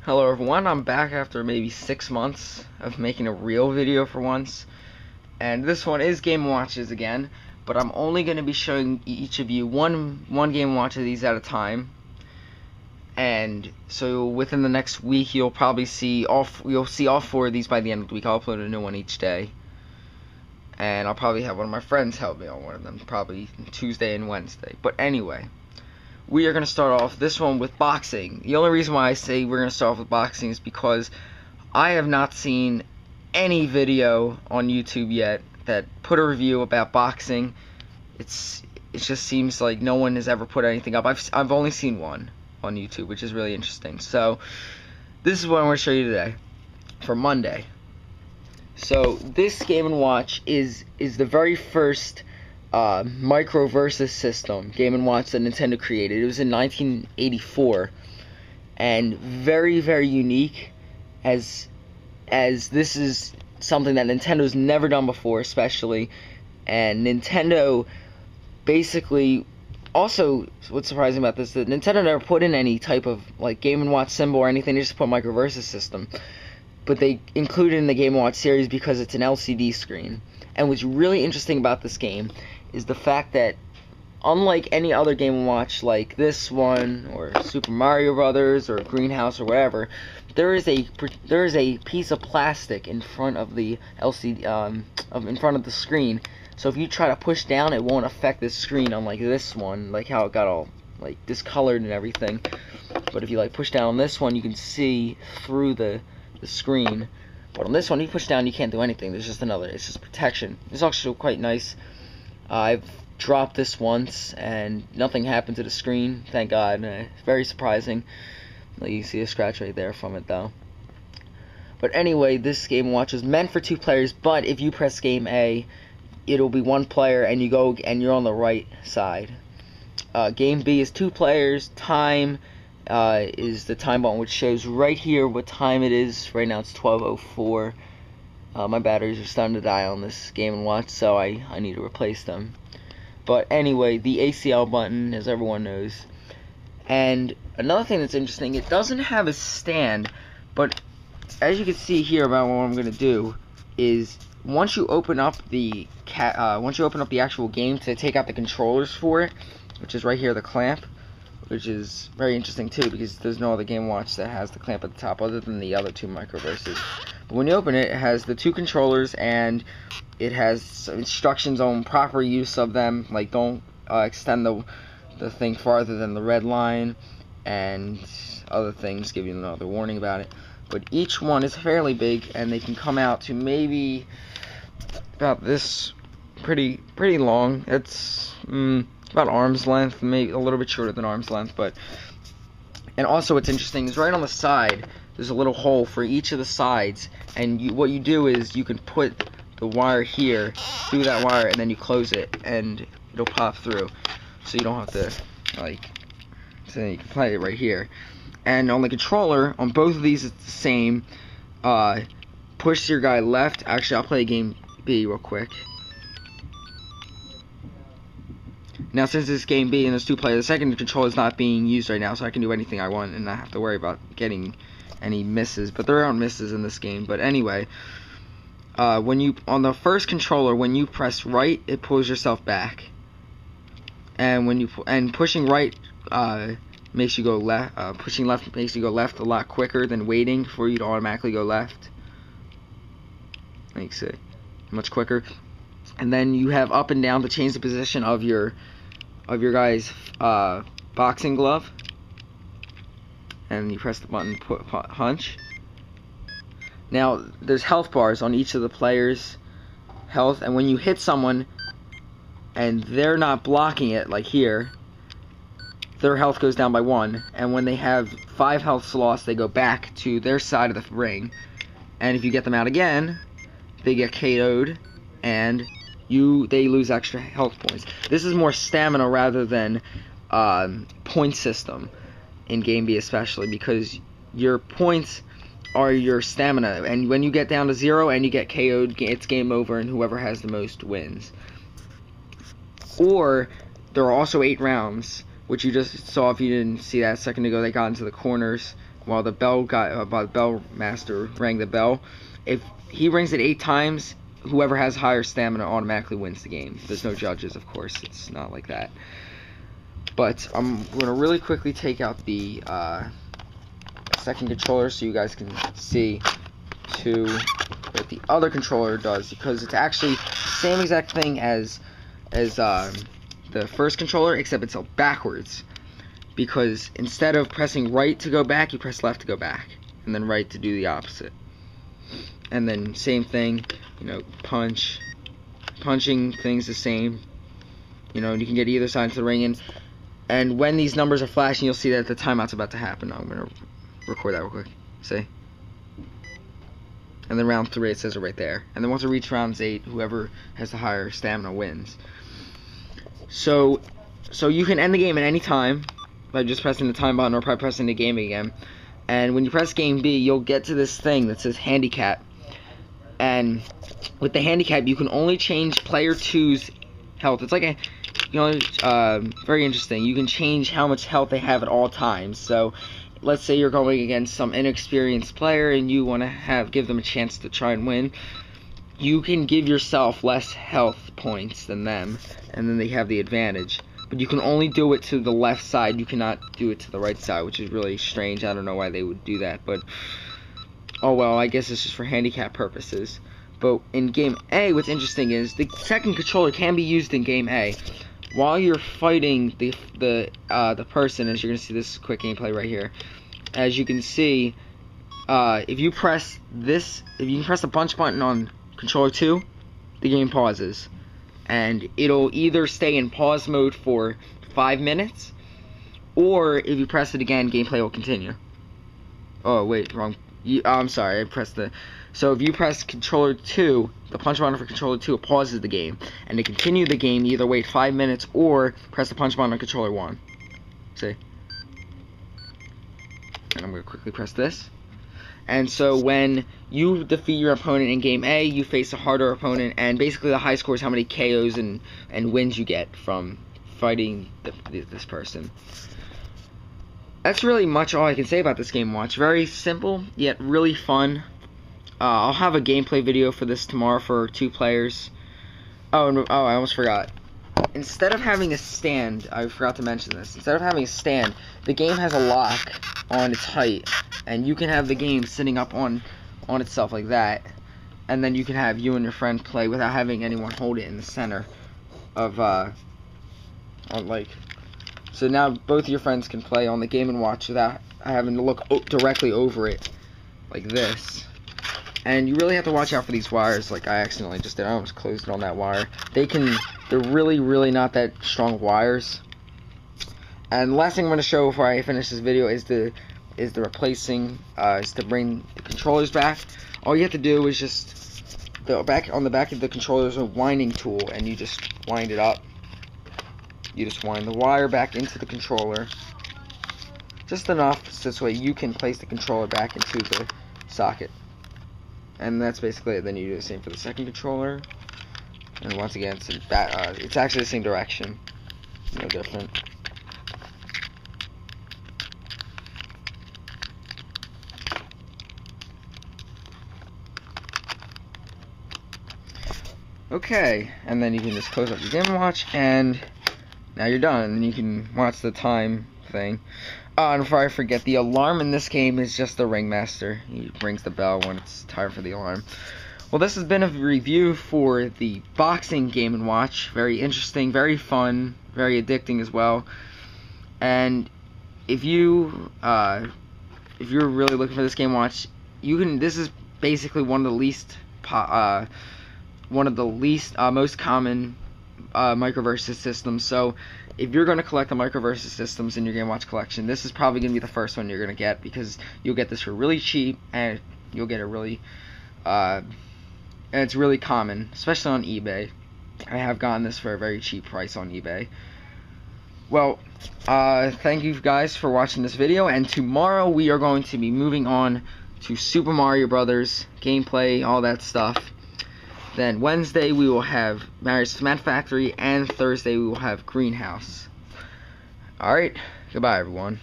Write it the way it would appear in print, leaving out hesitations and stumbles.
Hello everyone, I'm back after maybe 6 months of making a real video for once. And this one is Game & Watches again, but I'm only going to be showing each of you one Game & Watch of these at a time. And so within the next week you'll probably see all 4 of these by the end of the week. I'll upload a new one each day. And I'll probably have one of my friends help me on one of them, probably Tuesday and Wednesday. But anyway, we are going to start off this one with boxing. The only reason why I say we're going to start off with boxing is because I have not seen any video on YouTube yet that put a review about boxing. It just seems like no one has ever put anything up. I've only seen one on YouTube, which is really interesting. So this is what I'm going to show you today for Monday. So this Game & Watch is the very first micro versus system Game & Watch that Nintendo created. It was in 1984 and very, very unique as this is something that Nintendo's never done before, especially. And Nintendo basically, also what's surprising about this is that Nintendo never put in any type of like Game & Watch symbol or anything. They just put micro versus system, but they included it in the Game & Watch series because it's an LCD screen. And what's really interesting about this game is the fact that unlike any other Game & Watch like this one or Super Mario Brothers or Greenhouse or whatever, there is a piece of plastic in front of the LCD in front of the screen. So if you try to push down, it won't affect the screen, unlike this one, like how it got all like discolored and everything. But if you like push down on this one, you can see through the screen. But on this one, you push down, you can't do anything. It's just protection. It's actually quite nice. I've dropped this once and nothing happened to the screen, thank God. It's very surprising. Like, you see a scratch right there from it though. But anyway, this Game & Watch is meant for 2 players, but if you press game A, it'll be 1 player and you're on the right side. Game B is 2 players. Time is the time button, which shows right here what time it is. Right now it's 12:04. My batteries are starting to die on this Game & Watch, so I need to replace them. But anyway, the ACL button, as everyone knows. And another thing that's interesting, it doesn't have a stand, but as you can see here about what I'm going to do is once you open up the actual game to take out the controllers for it, which is right here, the clamp, which is very interesting too because there's no other Game & Watch that has the clamp at the top other than the other 2 microverses. But when you open it, it has the 2 controllers and it has some instructions on proper use of them, like don't extend the thing farther than the red line, and other things, give you another warning about it. But each one is fairly big and they can come out to maybe about this, pretty long. It's about arm's length, maybe a little bit shorter than arm's length. And also what's interesting is right on the side there's a little hole for each of the sides, and what you do is you can put the wire here through that wire and then you close it and it'll pop through, so you don't have to so you can play it right here. And on the controller on both of these it's the same. Push your guy left. Actually, I'll play game B real quick. Now, since it's game B and there's 2 players, the second controller is not being used right now, so I can do anything I want and not have to worry about getting any misses. But there aren't misses in this game. But anyway, on the first controller, when you press right, it pulls yourself back, and pushing right makes you go left. Pushing left makes you go left a lot quicker than waiting for you to automatically go left. Makes it much quicker. And then you have up and down to change the position of your guy's boxing glove, and you press the button punch. Now there's health bars on each of the players' health, and when you hit someone and they're not blocking it, like here, their health goes down by 1, and when they have 5 health lost, they go back to their side of the ring, and if you get them out again, they get KO'd and they lose extra health points. This is more stamina rather than point system in Game B, especially because your points are your stamina, and when you get down to 0 and you get KO'd, it's game over and whoever has the most wins. Or there are also 8 rounds, which you just saw if you didn't see that a second ago. They got into the corners while the bell master rang the bell. If he rings it 8 times, whoever has higher stamina automatically wins the game. There's no judges, of course. It's not like that. But I'm going to really quickly take out the second controller so you guys can see what the other controller does, because it's actually the same exact thing as the first controller, except it's backwards. Because instead of pressing right to go back, you press left to go back, and then right to do the opposite. And then same thing, you know, punching things the same. You know, and you can get either side into the ring, and when these numbers are flashing, you'll see that the timeout's about to happen. I'm gonna record that real quick. See? And then round 3, it says it right there. And then once it reaches round 8, whoever has the higher stamina wins. So you can end the game at any time by just pressing the time button or by pressing the game again. And when you press game B, you'll get to this thing that says Handicap. And with the Handicap, you can only change player 2's health. It's like very interesting. You can change how much health they have at all times. So let's say you're going against some inexperienced player and you want to give them a chance to try and win. You can give yourself less health points than them, and then they have the advantage. But you can only do it to the left side. You cannot do it to the right side, which is really strange. I don't know why they would do that, but oh well, I guess it's just for handicap purposes. But in game A, what's interesting is the second controller can be used in game A. While you're fighting the person, as you're gonna see this quick gameplay right here. As you can see, if you press the punch button on controller 2, the game pauses, and it'll either stay in pause mode for 5 minutes, or if you press it again, gameplay will continue. Oh wait, wrong. I'm sorry, I pressed the. So if you press controller 2, the punch button for controller 2, it pauses the game, and to continue the game, you either wait 5 minutes or press the punch button on controller 1. See? And I'm gonna quickly press this. And so when you defeat your opponent in game A, you face a harder opponent, and basically the high score is how many KOs and wins you get from fighting this person. That's really much all I can say about this Game & Watch. Very simple, yet really fun. I'll have a gameplay video for this tomorrow for 2 players. Oh, no, I almost forgot. Instead of having a stand, I forgot to mention this. Instead of having a stand, the game has a lock on its height, and you can have the game sitting up on itself like that, and then you can have you and your friend play without having anyone hold it in the center of so now both of your friends can play on the Game & Watch without having to look directly over it like this. And you really have to watch out for these wires, like I accidentally just did. I almost closed it on that wire. They're really not that strong wires. And the last thing I'm going to show before I finish this video is the replacing, is to bring the controllers back. All you have to do is just, on the back of the controller is a winding tool, and you just wind it up. You just wind the wire back into the controller, just enough so this way you can place the controller back into the socket. And that's basically it. Then you do the same for the second controller, and once again it's actually the same direction, no different. Okay, and then you can just close up your Game & Watch, and now you're done, and you can watch the time thing. And before I forget, the alarm in this game is just the ringmaster. He rings the bell when it's time for the alarm. Well, this has been a review for the boxing Game & Watch. Very interesting, very fun, very addicting as well. And if you're really looking for this Game & Watch, you can. This is basically one of the most common microversus systems. So if you're going to collect the microversus systems in your Game & Watch collection, this is probably going to be the first one you're going to get, because you'll get this for really cheap, and you'll get it really and it's really common, especially on eBay. I have gotten this for a very cheap price on eBay. Well, thank you guys for watching this video, and tomorrow we are going to be moving on to Super Mario Brothers gameplay, all that stuff. Then Wednesday we will have Mario's Cement Factory, and Thursday we will have Greenhouse. Alright, goodbye everyone.